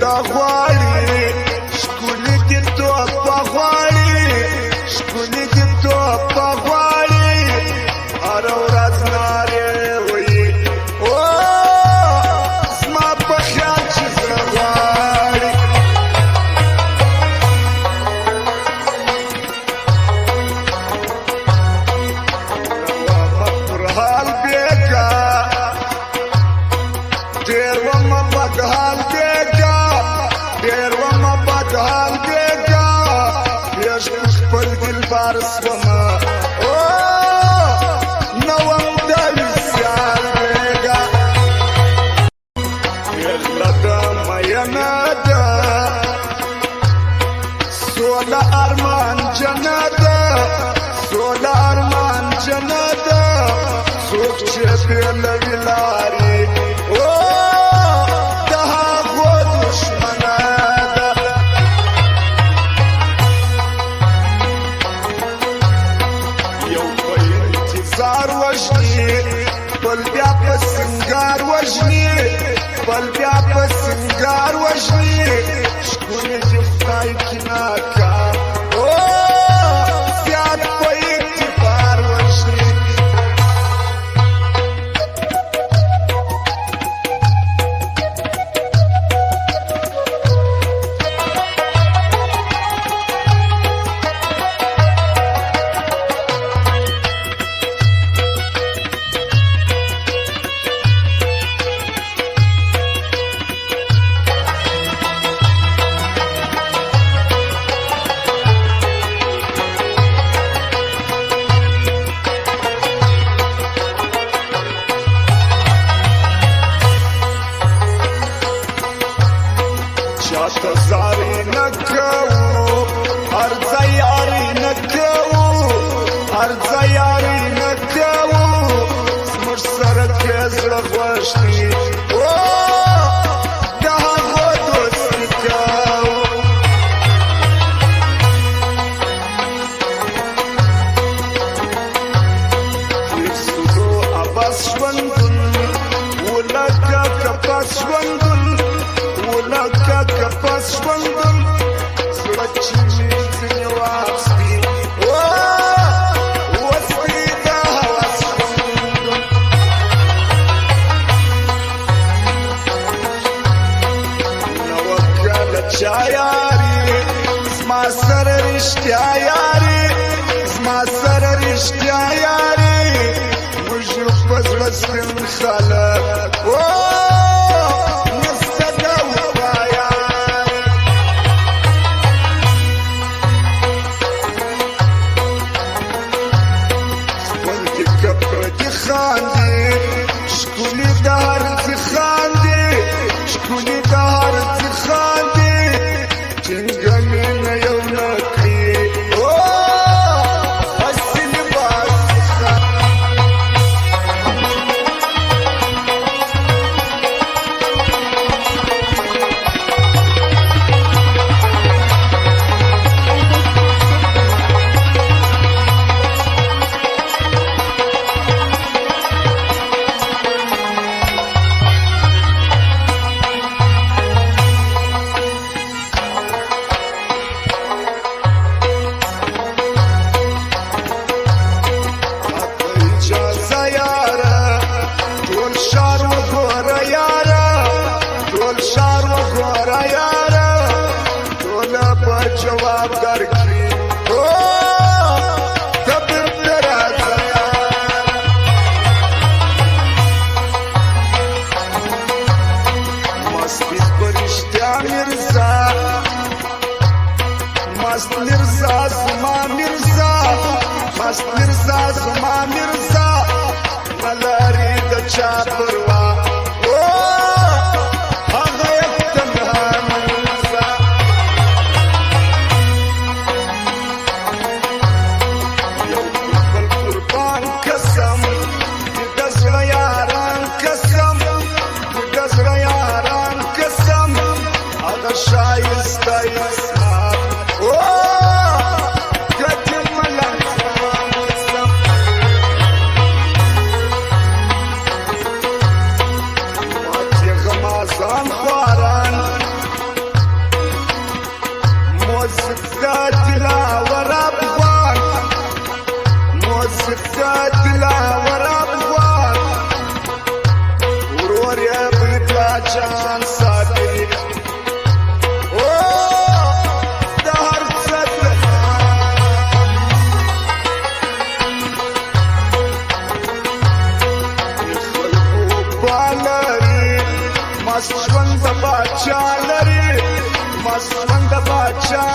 ته غواړي ښکلي دي توپه غواړي ښکلي دي توپه غواړي هره ورځ نارې وایي او زما په خیال چې زړه غواړي پر حال بېګا ډېر ومه بد حال بېګا ډېر ومه بد حال بېګا بېژ خپل دلبر شومه نه وم د وصال بېګا پېغله ده مینه ده سوله ارمان جنه ده سوله ارمان جنه ده څوک چې بېلوي لارې د هغو دښمنه ده یو په انتظار وژني بل بیا په سنګار وژني بل بیا په سنګار وژني ښکلي دي خدای کې ناکام زیات په اعتبار وژني چاته زارې نه کوو هر ځای یارې نه کوو هر ځای یارې نه کوو زموږ سره کې زړه خوښ دي د هغو دوستي کوو هېڅ سودو عبث ژوندون ولکه کپس ژوندون ولکه کپس ژوندون زړه چې مې ځینې واخیستي وسپي د هوس ژوندون نه وه کله چا یاري زما سره رښتیا یاري زما سره رښتیا یاري موږ یو په زړه سپین خلک ښکلي د هر څه خاندي ښکلي د هر څه خاندي ټینګه مینه یو نه کړي هسې لباس جواب درکړي ته بېرته راځه مست دي په رښتیا میرزا مست میرزا زما میرزا مست میرزا زما میرزا نه لري د چا پروا شایسته اسمت کتیم ملنگ زمان دا جان ساتي او د هر څه مست ژوند د باچا لري مست ژوند د باچا